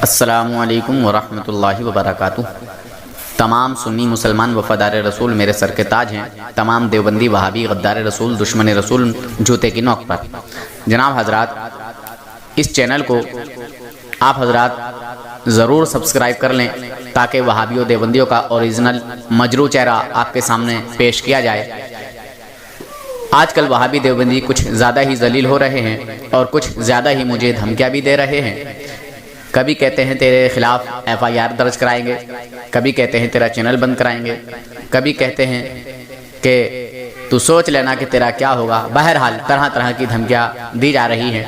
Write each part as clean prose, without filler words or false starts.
السلام علیکم ورحمۃ اللہ وبرکاتہ۔ تمام سنی مسلمان وفادار رسول میرے سر کے تاج ہیں، تمام دیوبندی وہابی غدار رسول دشمن رسول جوتے کی نوک پر۔ جناب حضرات، اس چینل کو آپ حضرات ضرور سبسکرائب کر لیں تاکہ وہابیوں دیوبندیوں کا اوریجنل مجروح چہرہ آپ کے سامنے پیش کیا جائے۔ آج کل وہابی دیوبندی کچھ زیادہ ہی ذلیل ہو رہے ہیں اور کچھ زیادہ ہی مجھے دھمکیاں بھی دے رہے ہیں۔ کبھی کہتے ہیں تیرے خلاف FIR درج کرائیں گے، کبھی کہتے ہیں تیرا چینل بند کرائیں گے، کبھی کہتے ہیں کہ تو سوچ لینا کہ تیرا کیا ہوگا۔ بہرحال طرح طرح کی دھمکیاں دی جا رہی ہیں۔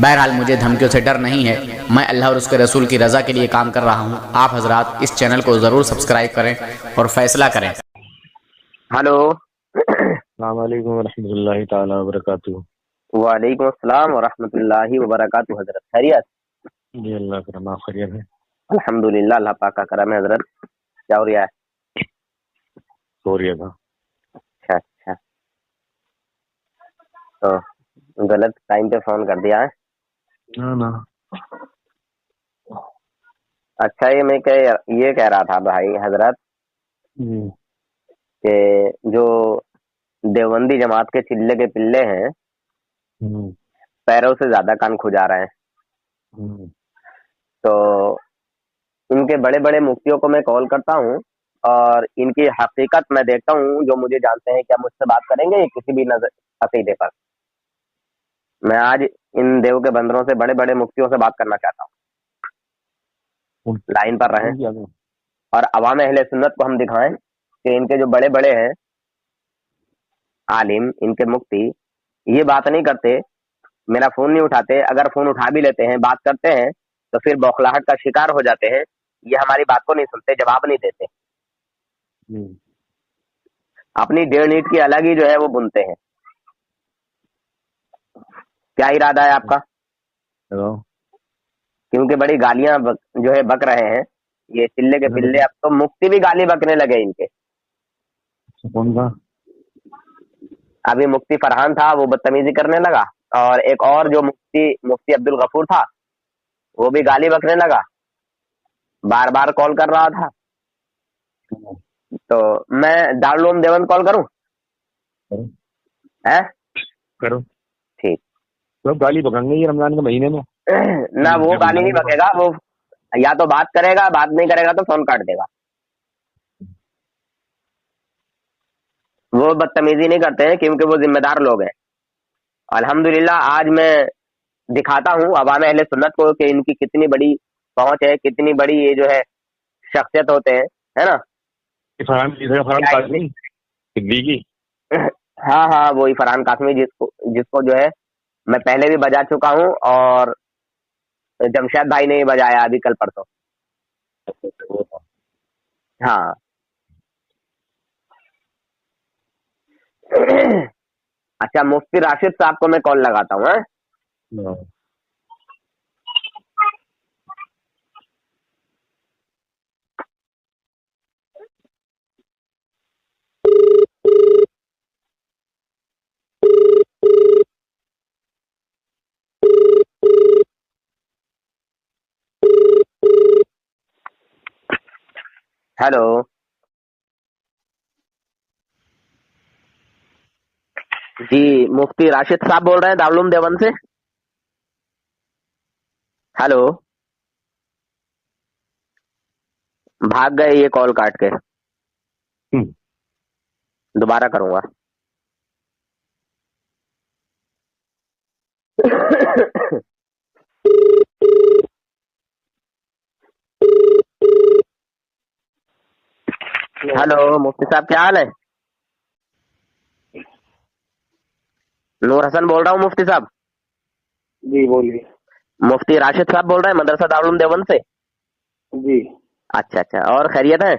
بہرحال مجھے دھمکیوں سے ڈر نہیں ہے، میں اللہ اور اس کے رسول کی رضا کے لیے کام کر رہا ہوں۔ آپ حضرات اس چینل کو ضرور سبسکرائب کریں اور فیصلہ کریں۔ ہلو، السلام علیکم ورحمۃ اللہ تعالیٰ وبرکاتہ۔ وعلیکم السلام ورحمۃ اللہ وبرکاتہ۔ حضرت خیریت؟ جی اللہ کرم، آپ خیریت ہے؟ الحمدللہ، اللہ پاک کا کرم ہے۔ حضرت کیا ہو رہا ہے؟ سو رہا تھا۔ اچھا اچھا، تو غلط ٹائم پہ فون کر دیا ہے نا۔ اچھا، یہ کہہ رہا تھا بھائی حضرت جی کہ جو دیوبندی جماعت کے چلے کے پلے ہیں پیروں سے زیادہ کان کھجا رہے ہیں، تو ان کے بڑے بڑے مفتیوں کو میں کال کرتا ہوں اور ان کی حقیقت میں دیکھتا ہوں۔ جو مجھے جانتے ہیں، کیا مجھ سے بات کریں گے کسی بھی عقیدے پر؟ میں آج ان دیو کے بندروں سے، بڑے بڑے مفتیوں سے بات کرنا چاہتا ہوں۔ لائن پر رہیں اور عوام اہل سنت کو ہم دکھائیں کہ ان کے جو بڑے بڑے ہیں عالم، ان کے مفتی، یہ بات نہیں کرتے، میرا فون نہیں اٹھاتے۔ اگر فون اٹھا بھی لیتے ہیں، بات کرتے ہیں تو پھر بوکھلاہٹ کا شکار ہو جاتے ہیں۔ یہ ہماری بات کو نہیں سنتے، جواب نہیں دیتے، اپنی 1.5 اینٹ کی الگ ہی جو ہے وہ بنتے ہیں۔ کیا ارادہ ہے آپ کا؟ کیونکہ بڑی گالیاں جو ہے بک رہے ہیں یہ چلے کے پلے۔ اب تو مفتی بھی گالی بکنے لگے ان کے۔ کون تھا؟ ابھی مفتی فرحان تھا، وہ بدتمیزی کرنے لگا، اور ایک اور جو مفتی عبد الغفور تھا وہ بھی گالی بکنے لگا، بار بار کال کر رہا تھا۔ تو میں دارالعلوم دیوبند کال کروں؟ کرو ٹھیک۔ تو گالی بکیں گے یہ رمضان کے مہینے میں؟ نہ، وہ گالی نہیں بکے گا، وہ یا تو بات کرے گا، بات نہیں کرے گا تو فون کاٹ دے گا۔ وہ بدتمیزی نہیں کرتے ہیں کیونکہ وہ ذمہ دار لوگ ہیں۔ الحمدللہ آج میں دکھاتا ہوں عوام اہل سنت کو کہ ان کی کتنی بڑی پہنچ ہے، کتنی بڑی یہ جو ہے شخصیت ہوتے ہیں، ہے نا؟ ہاں ہاں، وہی فرحان قاسمی جس کو جو ہے میں پہلے بھی بجا چکا ہوں، اور جمشید بھائی نے ہی بجایا ابھی کل پرسوں۔ ہاں اچھا، مفتی راشد صاحب کو میں کال لگاتا ہوں۔ ہیلو، جی مفتی راشد صاحب بول رہے ہیں دارالعلوم دیوبند سے؟ ہیلو، بھاگ گئے یہ کال کاٹ کے، دوبارہ کروں گا۔ ہیلو مفتی صاحب، کیا حال ہے؟ نور حسن بول رہا ہوں مفتی صاحب۔ جی بولیے۔ مفتی راشد صاحب بول رہے ہیں مدرسہ دارالعلوم دیوبند سے؟ جی اچھا اچھا، اور خیریت ہے؟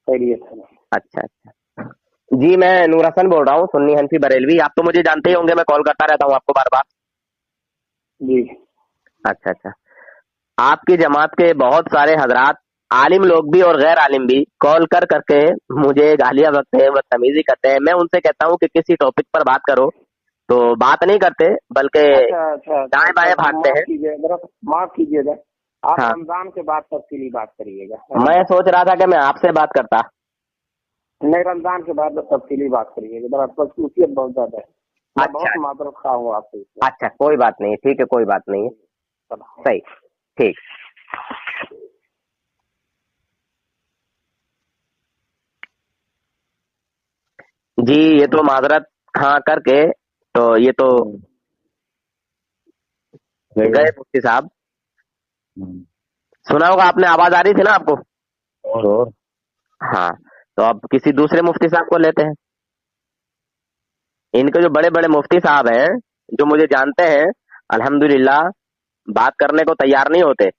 خیریت ہے۔ اچھا اچھا جی، میں نور حسن بول رہا ہوں، سنی حنفی بریلوی۔ آپ تو مجھے جانتے ہی ہوں گے، میں کال کرتا رہتا ہوں آپ کو بار بار۔ جی اچھا اچھا، آپ کی جماعت کے بہت سارے حضرات، عالم لوگ بھی اور غیر عالم بھی، کال کر کر کے مجھے گالیاں بکتے ہیں، بدتمیزی کرتے ہیں۔ میں ان سے کہتا ہوں کہ کسی ٹاپک پر بات کرو، تو بات نہیں کرتے بلکہ دائیں بائیں بھاگتے ہیں۔ معاف کیجیے گا، आप हाँ। रमजान के बाद तफसीली बात करिएगा। मैं सोच रहा था कि मैं आपसे बात करता। नहीं, रमजान के बाद तफसीली बात करिएगा, जरा खसूसियत बहुत ज्यादा है। मैं अच्छा बहुत मादरत खा हूँ आपसे इसमें। अच्छा, कोई बात नहीं, ठीक है, कोई बात नहीं है, सही, ठीक। जी ये तो माजरत हाँ करके तो ये तो गए मुफ्ती साहब। सुना होगा आपने, आवाज आ रही थी ना आपको? और हाँ, तो अब किसी दूसरे मुफ्ती साहब को लेते हैं। इनके जो बड़े बड़े मुफ्ती साहब हैं, जो मुझे जानते हैं, अल्हम्दुलिल्लाह बात करने को तैयार नहीं होते,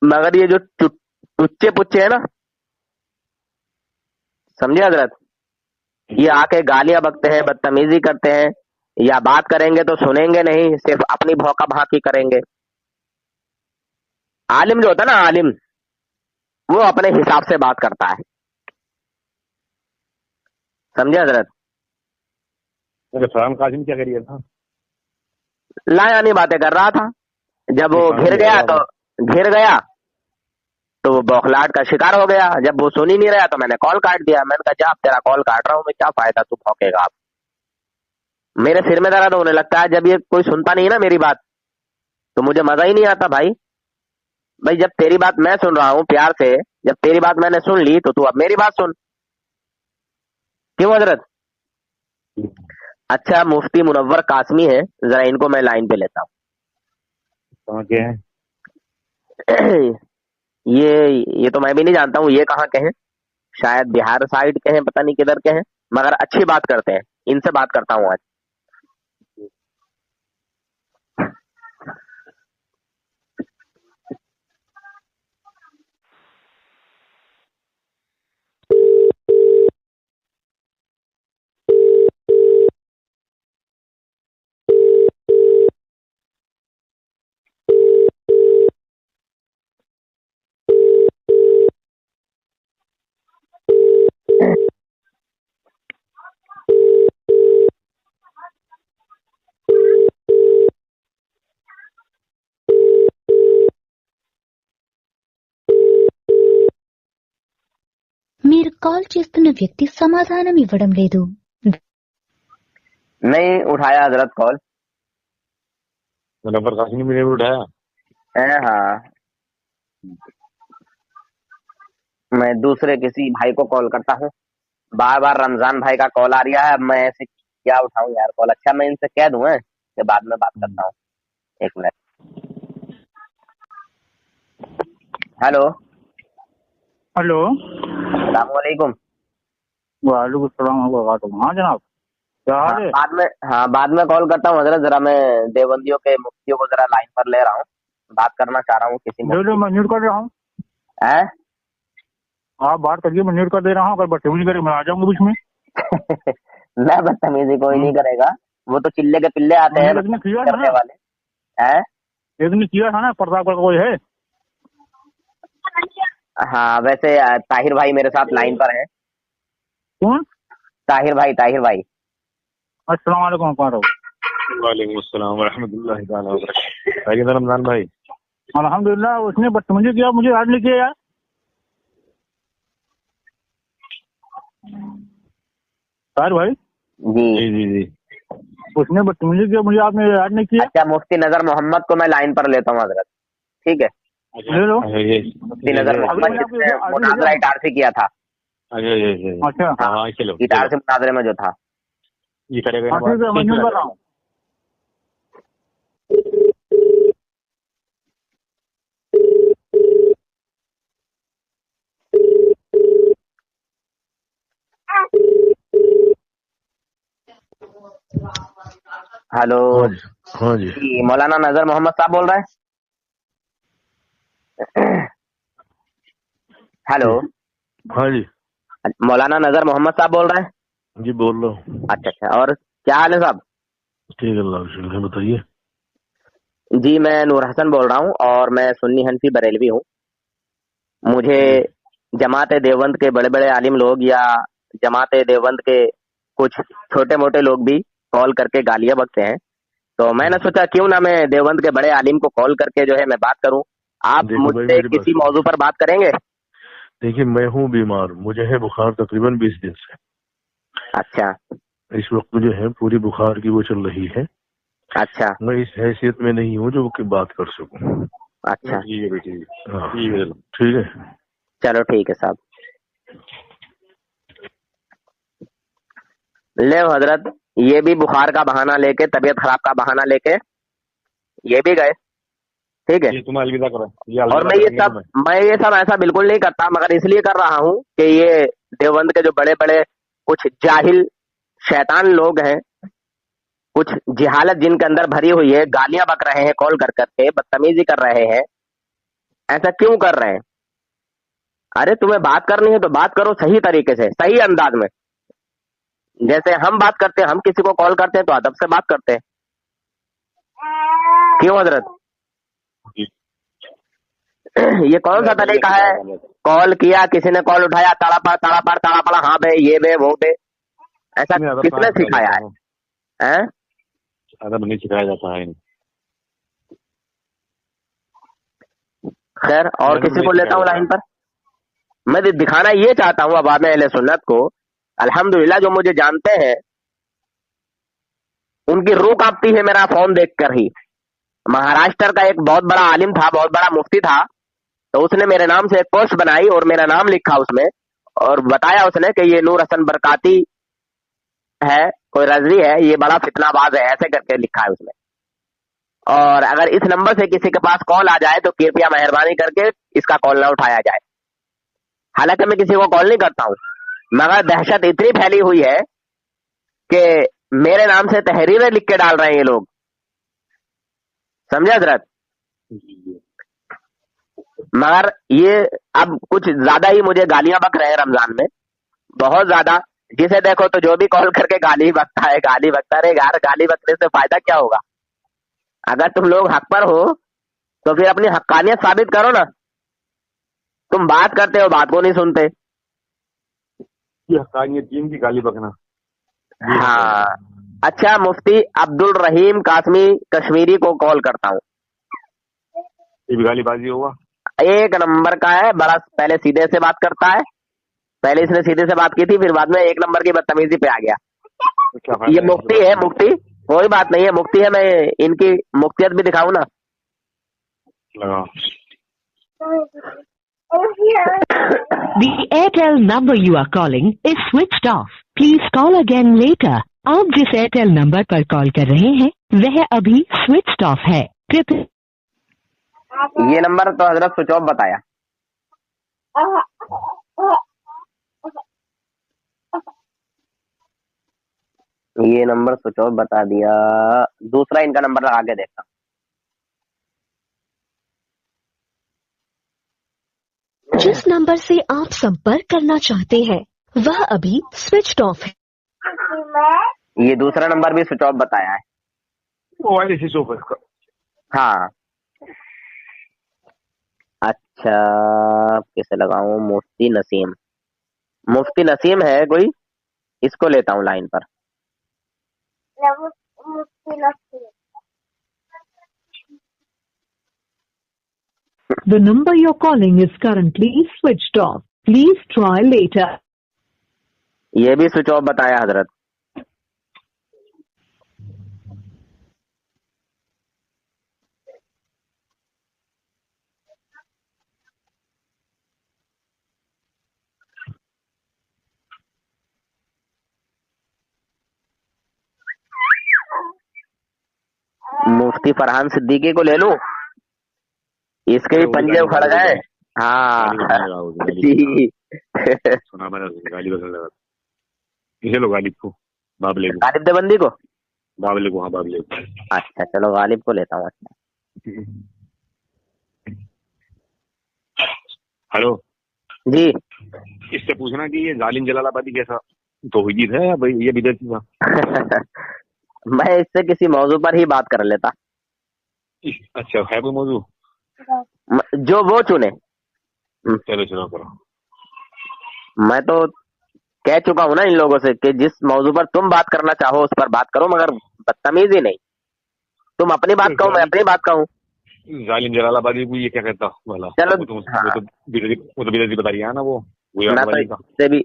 मगर ये जो टुच्चे पुच्चे है ना, समझे हजरत, ये आके गालियां बकते हैं, बदतमीजी करते हैं, या बात करेंगे तो सुनेंगे नहीं, सिर्फ अपनी भौका भाकी करेंगे। आलिम जो होता है ना, आलिम, वो अपने हिसाब से बात करता है, समझे हजरत। फरहान कासिम क्या करिए था? लायानी बातें कर रहा था, जब वो किसान घिर गया तो वो बौखलाहट का शिकार हो गया। जब वो सुन ही नहीं रहा तो मैंने कॉल काट दिया। मैंने कहा जा, अब तेरा कॉल काट रहा हूँ मैं, क्या फायदा, तू भौंकेगा। आप मेरे सिर में दर्द होने लगता है जब ये कोई सुनता नहीं ना मेरी बात, तो मुझे मजा ही नहीं आता भाई। भाई जब तेरी बात मैं सुन रहा हूँ प्यार से, जब तेरी बात मैंने सुन ली तो तू अब मेरी बात सुन, क्यों हजरत? अच्छा, मुफ्ती मुनव्वर कासमी है, जरा इनको मैं लाइन पे लेता कहाँ के हैं? हूँ। ये तो मैं भी नहीं जानता हूँ ये कहाँ के हैं, शायद बिहार साइड के हैं, पता नहीं किधर के हैं, मगर अच्छी बात करते हैं। इनसे बात करता हूँ आज। మీరు కాల్ చేస్తున్న వ్యక్తి సమాధానం ఇవ్వడం లేదు. नहीं उठाया हजरत कॉल। मुनव्वर कासिम ने भी नहीं उठाया। हाँ, मैं दूसरे किसी भाई को कॉल करता हूँ। बार बार रमजान भाई का कॉल आ रहा है, अब मैं ऐसे क्या उठाऊं यार कॉल। अच्छा, मैं इनसे कह दूं कि बाद में बात करता हूँ। एक मिनट। हेलो, हेलो, अस्सलाम वालेकुम। वालेकुम सलाम। हाँ जनाब, क्या हाल है? बाद में कॉल करता हूँ हजरत। जरा मैं देवबंदियों के मुफ्तियों को जरा लाइन पर ले रहा हूँ, बात करना चाह रहा हूँ किसी ले लो, मैं म्यूट कर रहा हूँ। हैं? आप बात करिए, मैं म्यूट कर दे रहा हूँ। अगर बदतमीजी करे मैं आ जाऊंगा बीच में। मैं बदतमीजी कोई नहीं करेगा, वो तो चिल्ले के पिल्ले आते हैं लेकिन किया था करने ना, वाले हैं। लेकिन किया था ना, प्रताप का कोई है? हाँ, वैसे ताहिर भाई मेरे साथ लाइन पर है। कौन? ताहिर भाई। अस्सलाम वालेकुम। कौन रहो? वालेकुम अस्सलाम व रहमतुल्लाहि ताला व बरकातहू। भाई किधर रमजान भाई? अल्हम्दुलिल्लाह, उसने बदतमीजी किया, मुझे याद नहीं किया यार। ताहिर भाई जी जी उसने बदतमीजी किया, मुझे आपने याद नहीं किया। अच्छा, मुफ्ती नजर मोहम्मद को मैं लाइन पर लेता हूँ हजरत, ठीक है? ले लो। मुफ्ती नजर मोहम्मद अभी जिसने अभी मुनाजरा इटार से किया था, अच्छा, हाँ चलो इटार से मुनाजरे में जो था। ये करेगा हाँ ठीक है, मैं म्यूट कर रहा हूँ। हेलो, हाँ जी जी मौलाना नजर मोहम्मद साहब बोल रहे हैं? हेलो, हाँ जी मौलाना नजर मोहम्मद साहब बोल रहे हैं? जी बोल रहा हूँ। अच्छा, और क्या हाल है साहब? ठीक है, अल्लाह का शुक्र है, बताइए। जी मैं नूर हसन बोल रहा हूँ और मैं सुन्नी हनफी बरेलवी हूँ। मुझे जमात देवबंद के बड़े बड़े आलिम लोग या जमात देवबंद के कुछ छोटे मोटे लोग भी कॉल करके गालियां बकते हैं, तो मैंने सोचा क्यों ना मैं देवबंद के बड़े आलिम को कॉल करके जो है मैं बात करूं। आप देखो भाई मुझसे मेरी बात किसी सुनो। मौजू पर बात करेंगे? देखिए मैं हूँ बीमार, मुझे है बुखार तकरीबन 20 दिन से। अच्छा इस वक्त मुझे है पूरी बुखार की वो चल रही है। अच्छा मैं इस हैसियत में नहीं हूँ जो कि बात कर सकूं। अच्छा, ठीक है बेटी, हाँ ठीक है। चलो ठीक है साहब। ले हजरत, ये भी बुखार का बहाना लेके, तबीयत खराब का बहाना लेके ये भी गए, ठीक है। ये तुम अलविदा करो, ये और अलविदा मैं करेंगे तुम्हें। ये सब ऐसा बिल्कुल नहीं करता, मगर इसलिए कर रहा हूँ कि ये देवबंद के जो बड़े बड़े कुछ जाहिल शैतान लोग हैं, कुछ जिहालत जिनके अंदर भरी हुई है, गालियां बक रहे हैं कॉल कर करके, बदतमीजी कर रहे हैं। ऐसा क्यों कर रहे हैं? अरे तुम्हें बात करनी है तो बात करो सही तरीके से, सही अंदाज में। जैसे हम बात करते हैं, हम किसी को कॉल करते हैं तो अदब से बात करते हैं। क्यों हजरत? ये कौन सा तरीका है? कॉल किया, किसी ने कॉल उठाया, तड़ा पड़ा, हाँ बे, ये बे, वो बे। ऐसा किसने सिखाया है? हैं? अदब नहीं सिखाया जाता है। खैर, और किसी को लेता हूँ लाइन पर। मैं दिखाना ये चाहता हूँ अवाम अहले सुन्नत को, अल्हम्दुलिल्लाह जो मुझे जानते हैं उनकी रूह कांपती है मेरा फोन देखकर ही। महाराष्ट्र का एक बहुत बड़ा आलिम था, बहुत बड़ा मुफ्ती था, तो उसने मेरे नाम से एक पोस्ट बनाई और मेरा नाम लिखा उसमें, और बताया उसने कि ये नूर हसन बरकाती है, कोई रजवी है, ये बड़ा फितनाबाज है, ऐसे करके लिखा है उसमें। और अगर इस नंबर से किसी के पास कॉल आ जाए तो कृपया मेहरबानी करके इसका कॉल ना उठाया जाए। हालांकि मैं किसी को कॉल नहीं करता हूँ, मगर दहशत इतनी फैली हुई है कि मेरे नाम से तहरीरें लिख के डाल रहे हैं ये लोग, समझे हजरत? मगर ये अब कुछ ज्यादा ही मुझे गालियां बक रहे हैं रमजान में, बहुत ज्यादा। जिसे देखो तो जो भी कॉल करके गाली बकता है, गाली बकता है। यार गाली बकने से फायदा क्या होगा? अगर तुम लोग हक पर हो तो फिर अपनी हक्कानियत साबित करो ना। तुम बात करते हो, बात को नहीं सुनते। ये हक्कानियत टीम की गाली बकना। हाँ, अच्छा, मुफ्ती अब्दुल रहीम कासमी कश्मीरी को कॉल करता हूँ। ये भी गालीबाजी होगा। एक नंबर का है, बड़ा पहले सीधे से बात करता है। पहले इसने सीधे से बात की थी, फिर बाद में एक नंबर की बदतमीजी पे आ गया। ये मुफ्ती है, मुफ्ती, कोई बात नहीं है, मुफ्ती है। मैं इनकी मुफ्तियत भी दिखाऊं ना। लगा। The Airtel number you are calling is switched off. Please call again later. आप जिस एयरटेल नंबर पर कॉल कर रहे हैं वह अभी स्विच्ड ऑफ है, कृपया। ये नंबर तो हजरत स्विच ऑफ बताया। ये नंबर स्विच ऑफ बता दिया। दूसरा इनका नंबर लगा के देखता। जिस नंबर से आप संपर्क करना चाहते हैं वह अभी स्विच्ड ऑफ है। ये दूसरा नंबर भी स्विच ऑफ बताया है। मोबाइल इसी सोफे का। हाँ, अच्छा, किसे लगाऊं? मुफ्ती नसीम, मुफ्ती नसीम है कोई, इसको लेता हूँ लाइन पर। The number you're calling is currently switched off. Please try later. ये भी स्विच ऑफ बताया हजरत। मुफ्ती फरहान सिद्दीकी को ले लूं? इसके भी पंजे उखड़ गए। हाँ जी। सुना मैंने, गाली बकने लगा। इसे लो गालिब को, बाबले को। गालिब देवबंदी को? बाबले को, हाँ बाबले को। अच्छा चलो, गालिब को लेता हूँ। हेलो जी। इससे पूछना कि ये जालिम जलालाबादी कैसा तौहीद है या भाई ये बिदअती था? मैं इससे किसी मौजू पर ही बात कर लेता। अच्छा, है कोई मौजू? जो वो चुने। चलो चलो करो। मैं तो कह चुका हूं ना इन लोगों से कि जिस मौजू पर तुम बात करना चाहो उस पर बात करो, मगर बदतमीजी नहीं। तुम अपनी बात कहो, मैं अपनी बात कहूँ। जालिम जलालाबादी को ये क्या कहता भला? चलो, वो तो हाँ। बेदर्दी बता रही है ना वो ना तो वाली का।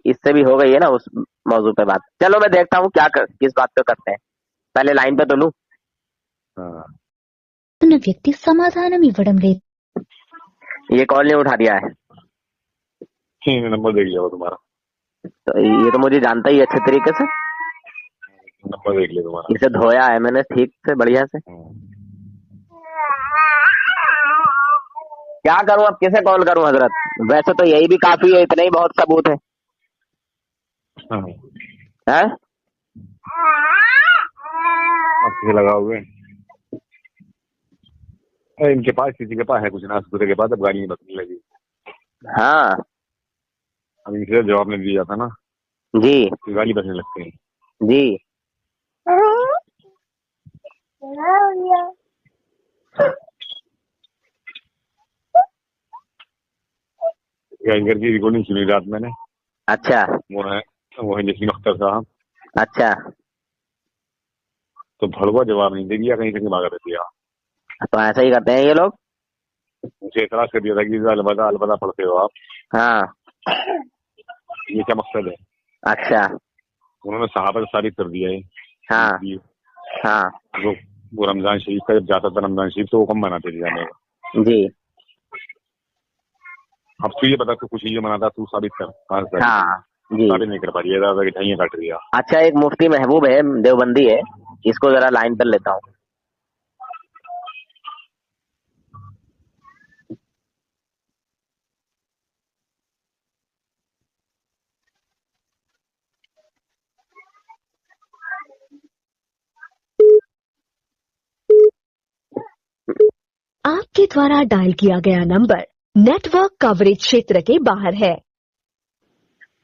इससे भी हो गई है ना उस मौजू पे बात। चलो मैं देखता हूँ किस बात पे करते हैं, पहले लाइन पे तो लूं। हाँ। వ్యక్తి సమాధానం ఇవ్వడం లేదు. ये कॉल नहीं उठा दिया है, नंबर देख लिया वो तुम्हारा, तो ये तो मुझे जानता ही है अच्छे तरीके से, नंबर देख लिया तुम्हारा। इसे धोया है मैंने ठीक से, बढ़िया से। क्या करूं अब, किसे कॉल करूं हजरत? वैसे तो यही भी काफी है, इतने ही बहुत सबूत है। हाँ। हैं? अब किसे लगाओ हुए? इनके पास, किसी के पास है कुछ ना, दूसरे के पास अब गाड़ी बचने लगी। हाँ अब इनसे जवाब नहीं दिया जाता ना, जी तो गाली बचने लगते हैं। जी। गैंगर की रिकॉर्डिंग सुनी रात मैंने। अच्छा वो है जसीम अख्तर साहब। अच्छा, तो भड़वा जवाब नहीं दे दिया, कहीं से भागा दे दिया। तो ऐसा ही करते हैं ये लोग। मुझे एतराज कर दिया था कि अलबदा अलबदा पढ़ते हो आप, हाँ ये क्या मकसद है? अच्छा, उन्होंने सहाबा से साबित कर दिया है। हाँ हाँ वो रमजान शरीफ का जब जाता था, रमजान शरीफ तो वो कम मनाते थे जाने का। जी। अब तू ये बता, तू कुछ ये मनाता, तू साबित कर। हाँ जी। साबित नहीं कर पा रही है, दादा की ठाइयां काट दिया। अच्छा, एक मुफ्ती महबूब है, देवबंदी है, इसको जरा लाइन पर लेता हूँ। आपके द्वारा डायल किया गया नंबर नेटवर्क कवरेज क्षेत्र के बाहर है.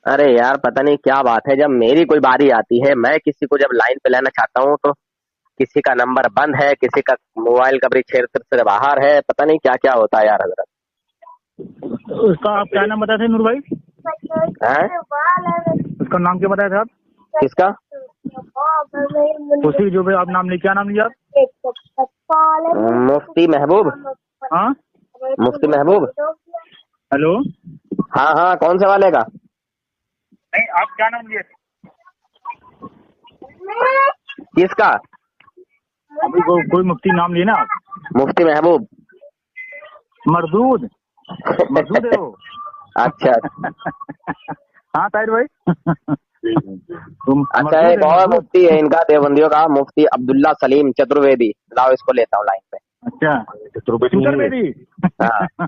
अरे यार, पता नहीं क्या बात है, जब मेरी कोई बारी आती है, मैं किसी को जब लाइन पे लेना चाहता हूँ तो किसी का नंबर बंद है, किसी का मोबाइल कवरेज क्षेत्र से बाहर है, पता नहीं क्या क्या होता है यार हजरत। उसका आप क्या नाम बताए थे नूर भाई? हैं? उसका नाम क्या बताया था आप? किसका? उसी जो भी आप नाम लिया, क्या नाम लिया आप? मुफ्ती महबूब। हाँ मुफ्ती महबूब। हेलो, हाँ हाँ, कौन से वाले का? नहीं आप क्या नाम लिए थे? किसका? अभी कोई मुफ्ती नाम लिए ना आप? मुफ्ती महबूब। मरदूद मरदूद है वो। अच्छा हाँ ताहिर भाई। अच्छा, एक और मुफ्ती है इनका, देवबंदियों का, मुफ्ती अब्दुल्ला सलीम चतुर्वेदी। लाओ इसको लेता हूँ लाइन पे। अच्छा, चतुर्वेदी। हाँ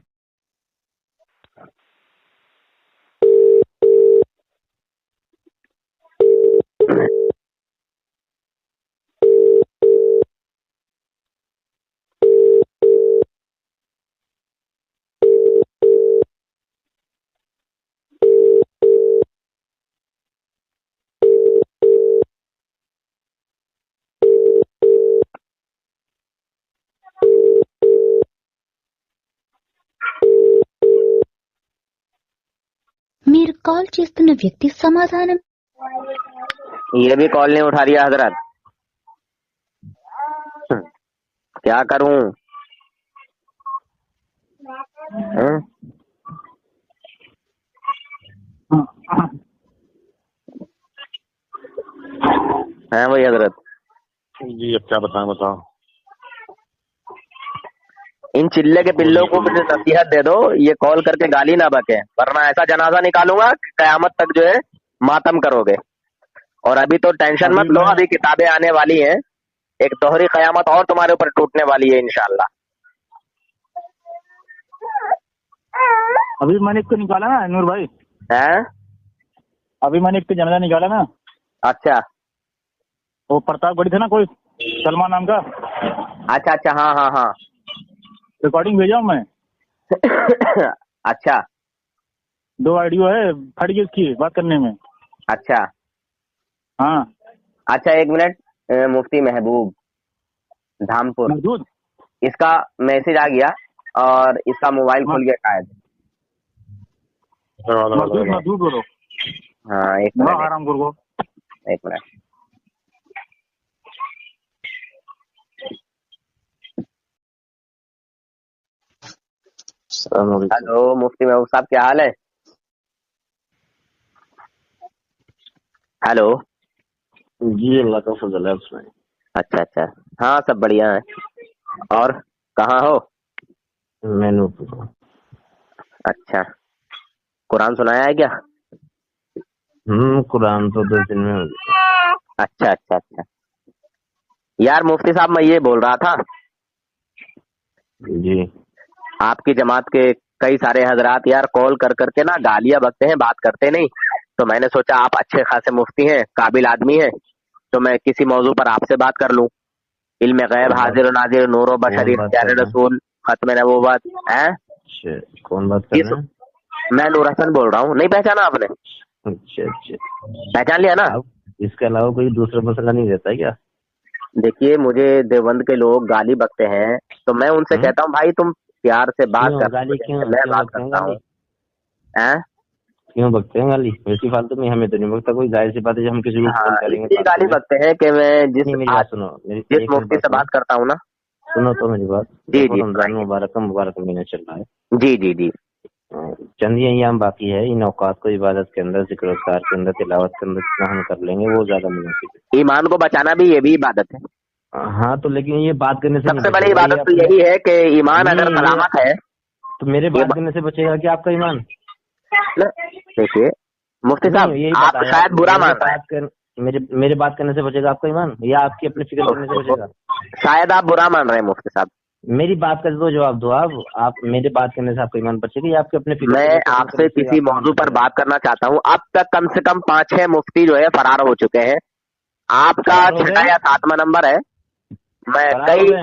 మీరు కాల్ చేస్తున్న వ్యక్తి సమాధానం ये भी कॉल नहीं उठा रही हजरत, क्या करूं? है वही हजरत। जी अब क्या बताओ। इन चिल्ले के पिल्लों को मुझे नसीहत दे दो, ये कॉल करके गाली ना बके, वरना ऐसा जनाजा निकालूंगा कि कयामत तक जो है मातम करोगे। और अभी तो टेंशन मत लो, अभी किताबें आने वाली हैं, एक दोहरी कयामत और तुम्हारे ऊपर टूटने वाली है इंशाल्लाह। अभी मैंने एक तो निकाला ना नूर भाई, हैं? अभी मैंने एक तो जनाजा निकाला ना। अच्छा वो प्रतापगढ़ी था ना कोई, सलमान नाम का। अच्छा अच्छा, हाँ हाँ हाँ। रिकॉर्डिंग भेजा हूँ मैं। अच्छा 2 ऑडियो है, फट गई उसकी बात करने में। अच्छा हाँ अच्छा, एक मिनट। मुफ्ती महबूब धामपुर, मरदूद। इसका मैसेज आ गया और इसका मोबाइल खुल गया शायद। मरदूद बोलो। हाँ एक मिनट, आराम करो। एक मिनट। السلام علیکم. हेलो मुफ्ती महबूब साहब, क्या हाल है? हेलो. जी अल्लाह का फजल है. आप सुनाएं. अच्छा अच्छा, हाँ सब बढ़िया है. और कहाँ हो? मैं नूरपुर हूँ. अच्छा, कुरान सुनाया है क्या? कुरान तो 2 दिन में हो गया. अच्छा अच्छा अच्छा. यार मुफ्ती साहब, मैं ये बोल रहा था, जी. आपकी जमात के कई सारे हजरात यार कॉल कर करके ना गालियां बकते हैं, बात करते नहीं. तो मैंने सोचा आप अच्छे खासे मुफ्ती हैं, काबिल आदमी हैं, तो मैं किसी मौजू पर आपसे बात कर लूं. इल्म गैब, कौन बात हाजिर नाजिर, नूर बशर, कौन बात इख्तियार कर रहे हैं? रसूल, खत्म नबूवत है. अच्छा, कौन बात कर रहे हैं? मैं नूर हसन बोल रहा हूँ. नहीं पहचाना आपने? अच्छा अच्छा. पहचान लिया ना? आप इसके अलावा कोई दूसरा मसला नहीं रहता है क्या? देखिए, मुझे देवबंद के लोग गाली बकते हैं, तो मैं उनसे कहता हूँ भाई तुम प्यार से बात क्यों कर, गाली क्यों मैं क्यों बात बकते हैं करता हूँ. गाली? हैं? क्यों बकते हैं गाली? वैसी फालतू में हमें तो नहीं बकता कोई. जाहिर सी बात है जब हम किसी को हाँ, कॉल करेंगे इसलिए गाली फालतू में. बकते हैं कि मैं नहीं मेरी बात सुनो. मेरी जिस एक मिनट मुफ्ती बात से सुनो. बात करता हूँ ना. सुनो तो मेरी बात. जी देखो जी रमजान सुनाइए. मुबारक महीना चल रहा है. जी जी जी. चंद ही अय्याम बाकी है. इन औकात को इबादत के अंदर, जिक्र अज़कार के अंदर, तिलावत के अंदर जितना हम कर लेंगे वो ज्यादा मुनासिब है. ईमान को बचाना भी ये भी इबादत है. हाँ तो लेकिन ये बात करने से नहीं सबसे बड़ी बचेगा. ये इबादत तो अपने यही है कि ईमान अगर नहीं, सलामत है. तो मेरे ये बात करने से बचेगा कि आपका ईमान? देखिए मुफ्ती नहीं, साहब, यही आप बताएं. शायद बुरा मान रहे हैं. मेरे बात करने से बचेगा आपका ईमान, या आपकी अपनी फिक्र करने से बचेगा? शायद आप बुरा मान रहे हैं मुफ्ती साहब. मेरी बात का तो जवाब दो आप मेरे बात करने से आपका ईमान बचेगा या आपके अपने फिक्र मैं करने से आपसे आपका किसी ईमान मौजू पर बचेगा? बात करना चाहता हूँ. अब तक कम से कम 5-6 मुफ्ती जो है फरार हो चुके हैं. आपका फरार हो 6 गए? या 7वां नंबर है. मैं फरार हो गए?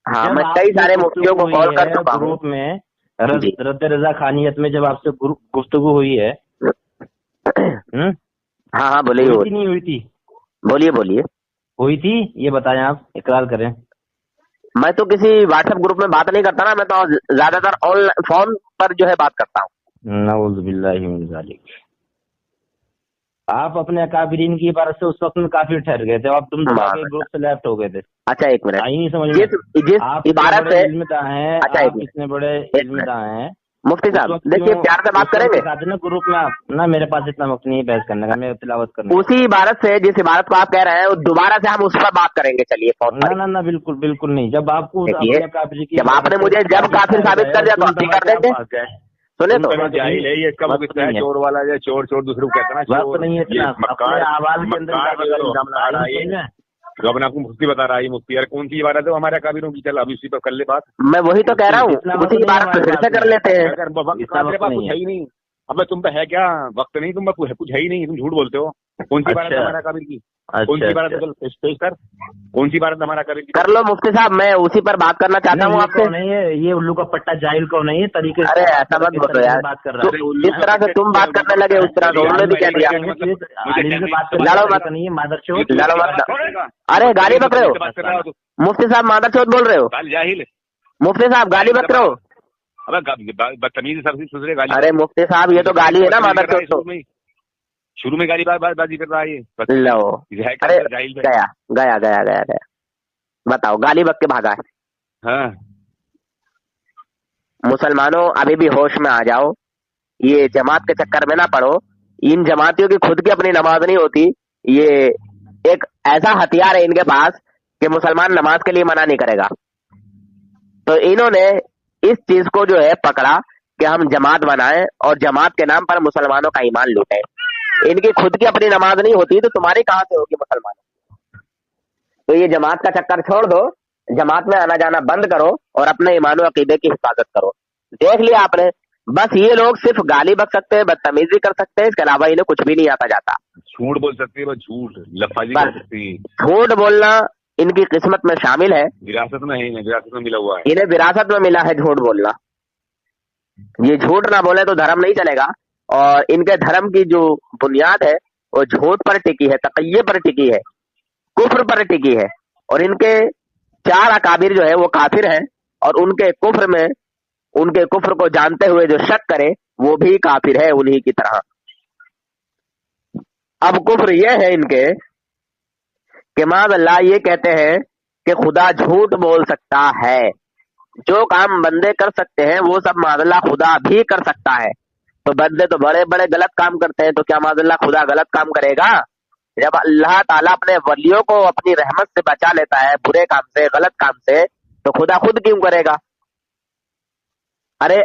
हाँ, जब मैं कई आपसे सारे मुफ्तियों को गुफ्तगू कॉल हुई कर है चुका हूँ. ग्रुप में, जी. रद्द रजा खानियत में, जब आपसे गुफ्तगू हुई है, हाँ हाँ, बोलिए हुई थी नहीं हुई थी? बोलिए बोलिए. हुई थी, ये बताएं, आप इकरार करें. मैं तो किसी व्हाट्सएप ग्रुप में बात नहीं करता ना, मैं तो ज्यादातर ऑनलाइन फोन पर जो है बात करता हूँ. नऊज़ बिल्लाहि मिन ज़ालिक. आप अपने अकाबिरीन की इबारत से उस वक्त में काफिर ठहर गए थे. अब तुम दबा के ग्रुप से लेफ्ट हो गए थे. अच्छा एक मिनट. आई नहीं समझ में. जिस आप इबारत बड़े से इल्मदा हैं. अच्छा, आप इतने बड़े इल्मदा हैं. मुफ्ती उस साहब वक्त देखिए, क्यों प्यार से बात करेंगे. दिखाते ना ग्रुप में. आप ना, मेरे पास इतना वक्त नहीं है बहस करने का. मैं तिलावत करने उसी इबारत से, जिस इबारत को आप कह रहे हैं, दोबारा से हम उस पर बात करेंगे. चलिए फोन पर. ना बिल्कुल बिल्कुल नहीं. जब आपको देखिए, अपने काफिर की जब आपने मुझे जब काफिर साबित कर दिया तो हम ठीक कर देंगे. सुने तो जाहिल है ये. इसका वो कितना है चोर वाला, या चोर चोर दूसरे को कहता है ना चोर. नहीं है ये इतना. अपने आवाज के अंदर जो अपने आपको मुफ्ती बता रहा है. मुफ्ती यार कौन सी इबारत है हमारे काबिरों की? चल अभी उसी पर कर ले बात. मैं वही तो कह रहा हूँ, उसी इबारत पे फिर से कर लेते हैं. अगर वक्त तेरे पास कुछ है ही नहीं. अब तुम पे है क्या वक्त? नहीं तुम पे कुछ है ही नहीं. तुम झूठ बोलते हो. कौन सी इबारत है हमारा काबिर की? कौन सी इबारत है? पेश कर. कौन सी इबारत हमारा काबिर की? कर लो मुफ्ती साहब, मैं उसी पर बात करना चाहता हूँ आपसे. नहीं है ये उल्लू का पट्टा जाहिल को नहीं है तरीके से. अरे ऐसा मत बोलो यार. बात कर रहा तो जिस तरह से तुम बात करने लगे उस तरह से उन्होंने भी कह दिया. लड़ो मत. नहीं है मादरचोद. लड़ो मत. अरे गाली बक रहे हो मुफ्ती साहब, मादरचोद बोल रहे हो. जाहिल मुफ्ती साहब गाली बक रहे हो. अबे बदतमीजी सबसे सुधरे गाली. अरे मुफ्ती साहब, ये तो गाली है ना मादरचोद. शुरू में गाली बाजी कर रहा है ये. लो. अरे जाहिल गया गया गया गया गया. बताओ, गाली बक के भागा है. हाँ. मुसलमानों अभी भी होश में आ जाओ. ये जमात के चक्कर में ना पड़ो. इन जमातियों की खुद की अपनी नमाज नहीं होती. ये एक ऐसा हथियार है इनके पास कि मुसलमान नमाज के लिए मना नहीं करेगा. तो इन्होंने इस चीज को जो है पकड़ा कि हम जमात बनाएं और जमात के नाम पर मुसलमानों का ईमान लूटें. इनकी खुद की अपनी नमाज नहीं होती तो तुम्हारी कहां से होगी मुसलमानों? तो ये जमात का चक्कर छोड़ दो. जमात में आना जाना बंद करो और अपने ईमान और अकीदे की हिफाजत करो. देख लिया आपने, बस ये लोग सिर्फ गाली बक सकते हैं, बदतमीजी कर सकते हैं, इसके अलावा इन्हें कुछ भी नहीं आता जाता. झूठ बोल सकती है, बस झूठ लफाजी कर सकती है. झूठ बोलना इनकी किस्मत में शामिल है. विरासत में है, विरासत में मिला हुआ है. इन्हें विरासत में मिला है झूठ बोलना. ये झूठ ना बोले तो धर्म नहीं चलेगा. और इनके धर्म की जो बुनियाद है वो झूठ पर टिकी है, तक़िये पर टिकी है, कुफ्र पर टिकी है. और इनके 4 अकाबिर जो है वो काफिर हैं. और उनके कुफ्र को जानते हुए जो शक करे वो भी काफिर है उन्हीं की तरह. अब कुफ्र ये है इनके कि माज़अल्लाह ये कहते हैं कि खुदा झूठ बोल सकता है. جو کام بندے کر سکتے ہیں وہ سب معاذ اللہ خدا بھی کر سکتا ہے. تو بندے تو بڑے بڑے غلط کام کرتے ہیں، تو کیا معاذ اللہ خدا غلط کام کرے گا؟ جب اللہ تعالیٰ اپنے ولیوں کو اپنی رحمت سے بچا لیتا ہے برے کام سے، غلط کام سے، تو خدا خود کیوں کرے گا؟ ارے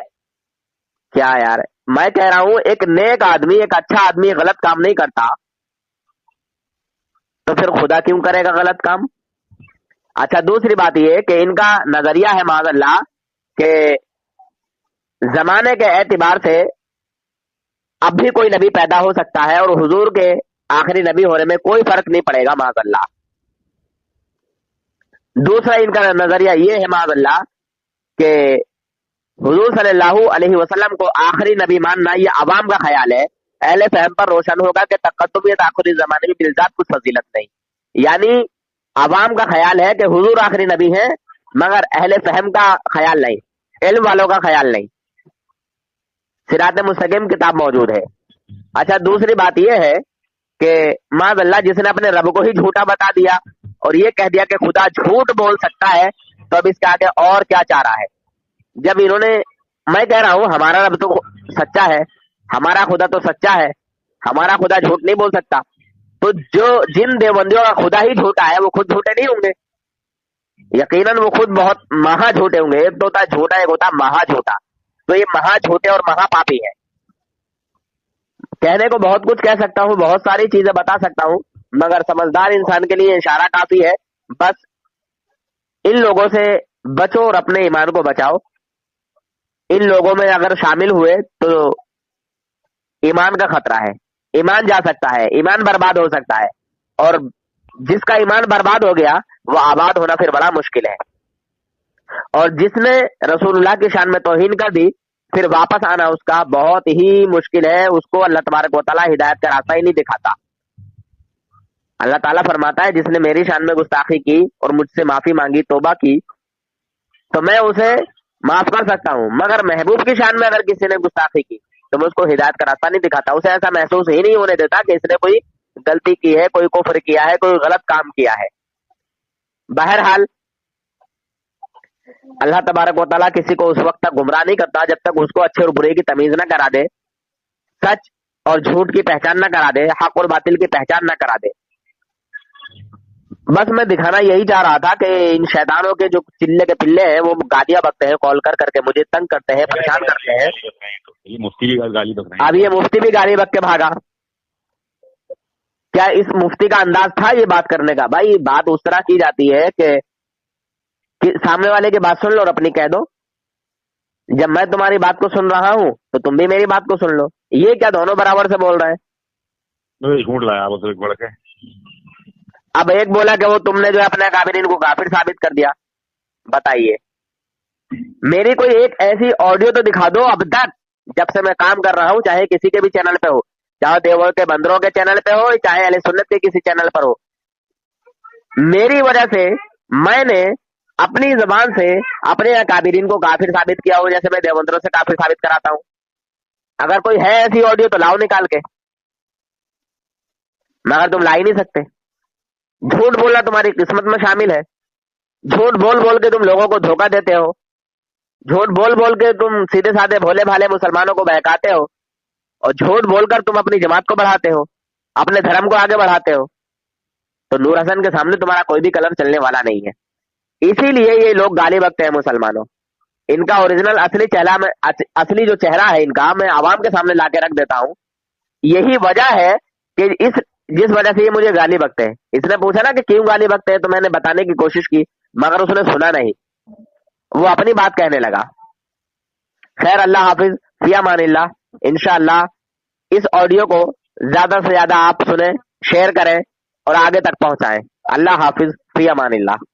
کیا یار، میں کہہ رہا ہوں ایک نیک آدمی، ایک اچھا آدمی غلط کام نہیں کرتا تو پھر خدا کیوں کرے گا غلط کام؟ اچھا دوسری بات یہ کہ ان کا نظریہ ہے معاذ اللہ کہ زمانے کے اعتبار سے اب بھی کوئی نبی پیدا ہو سکتا ہے اور حضور کے آخری نبی ہونے میں کوئی فرق نہیں پڑے گا معاذ اللہ. دوسرا ان کا نظریہ یہ ہے معاذ اللہ کہ حضور صلی اللہ علیہ وسلم کو آخری نبی ماننا یہ عوام کا خیال ہے. اہل فہم پر روشن ہوگا کہ تقدمیت آخری زمانے میں بالذات کچھ فضیلت نہیں. یعنی عوام کا خیال ہے کہ حضور آخری نبی ہیں، مگر اہل فہم کا خیال نہیں، علم والوں کا خیال نہیں. صراط مستقیم کتاب موجود ہے. اچھا دوسری بات یہ ہے کہ معاذ اللہ جس نے اپنے رب کو ہی جھوٹا بتا دیا اور یہ کہہ دیا کہ خدا جھوٹ بول سکتا ہے، تو اب اس کے آگے اور کیا چاہ رہا ہے؟ جب انہوں نے، میں کہہ رہا ہوں ہمارا رب تو سچا ہے، ہمارا خدا تو سچا ہے، ہمارا خدا جھوٹ نہیں بول سکتا. تو جو جن دیوبندیوں کا خدا ہی جھوٹا ہے وہ خود جھوٹے نہیں ہوں گے؟ یقیناً وہ خود بہت مہا جھوٹے ہوں گے. ایک تو ہوتا ہے جھوٹا، ایک ہوتا ہے مہا جھوٹا. تو یہ مہا جھوٹے اور مہا پاپی ہے. کہنے کو بہت کچھ کہہ سکتا ہوں، بہت ساری چیزیں بتا سکتا ہوں، مگر سمجھدار انسان کے لیے اشارہ کافی ہے. بس ان لوگوں سے بچو اور اپنے ایمان کو بچاؤ. ان لوگوں میں اگر شامل ہوئے تو ایمان کا خطرہ ہے، ایمان جا سکتا ہے، ایمان برباد ہو سکتا ہے، اور جس کا ایمان برباد ہو گیا وہ آباد ہونا پھر بڑا مشکل ہے. اور جس نے رسول اللہ کی شان میں توہین کر دی پھر واپس آنا اس کا بہت ہی مشکل ہے. اس کو اللہ تبارک و تعالیٰ ہدایت کا راستہ ہی نہیں دکھاتا. اللہ تعالیٰ فرماتا ہے جس نے میری شان میں گستاخی کی اور مجھ سے معافی مانگی، توبہ کی، تو میں اسے معاف کر سکتا ہوں. مگر محبوب کی شان میں اگر کسی نے گستاخی کی تو میں اس کو ہدایت کا راستہ نہیں دکھاتا. اسے ایسا محسوس ہی نہیں ہونے دیتا کہ اس نے کوئی غلطی کی ہے، کوئی کفر کیا ہے، کوئی غلط کام کیا ہے. بہرحال اللہ تبارک و تعالیٰ کسی کو اس وقت تک گمراہ نہیں کرتا جب تک اس کو اچھے اور برے کی تمیز نہ کرا دے، سچ اور جھوٹ کی پہچان نہ کرا دے، حق اور باطل کی پہچان نہ کرا دے. بس میں دکھانا یہی چاہ رہا تھا کہ ان شیطانوں کے جو چلے کے پلے ہیں وہ گالیاں بکتے ہیں، کال کر کر کے مجھے تنگ کرتے ہیں، پریشان کرتے ہیں. یہ مفتی بھی گالی بک رہے ہیں. اب یہ مفتی بھی گالی بک کے بھاگا. کیا اس مفتی کا انداز تھا یہ بات کرنے کا؟ بھائی بات اس طرح کی جاتی ہے کہ سامنے والے کی بات سن لو اور اپنی کہہ دو. جب میں تمہاری بات کو سن رہا ہوں تو تم بھی میری بات کو سن لو. یہ کیا دونوں برابر سے بول رہے ہیں؟ جھوٹ لایا وہ تو ایک بڑھ کے. اب ایک بولا کہ وہ تم نے جو اپنے کافرین کو کافر ثابت کر دیا. بتائیے، میری کوئی ایک ایسی آڈیو تو دکھا دو اب تک جب سے میں کام کر رہا ہوں، چاہے کسی کے بھی چینل پہ ہو، چاہے دیوبند کے بندروں کے چینل پہ ہو، چاہے اہل سنت کے کسی چینل پر ہو. میری وجہ سے میں نے اپنی زبان سے اپنے اکابرین کو کافر ثابت کیا ہو، جیسے میں دیوبندروں سے کافر ثابت کراتا ہوں. اگر کوئی ہے ایسی آڈیو تو لاؤ نکال کے، مگر تم لا ہی نہیں سکتے. جھوٹ بولنا تمہاری قسمت میں شامل ہے. جھوٹ بول بول کے تم لوگوں کو دھوکہ دیتے ہو. جھوٹ بول بول کے تم سیدھے سادھے بھولے بھالے مسلمانوں کو بہکاتے ہو، اور جھوٹ بول کر تم اپنی جماعت کو بڑھاتے ہو، اپنے دھرم کو آگے بڑھاتے ہو. تو نور حسن کے سامنے تمہارا کوئی بھی قلم چلنے والا نہیں ہے. اسی لیے یہ لوگ گالی بکتے ہیں مسلمانوں. ان کا اوریجنل اصلی جو چہرہ ہے ان کا میں عوام کے سامنے لا کے رکھ دیتا ہوں. یہی وجہ ہے کہ جس وجہ سے یہ مجھے گالی بکتے ہیں. اس نے پوچھا نا کہ کیوں گالی بکتے ہیں، تو میں نے بتانے کی کوشش کی مگر اس نے سنا نہیں، وہ اپنی بات کہنے لگا. خیر، اللہ حافظ، فی امان اللہ. انشاءاللہ اس آڈیو کو زیادہ سے زیادہ آپ سنیں، شیئر کریں اور آگے تک پہنچائیں. اللہ حافظ، فی امان اللہ.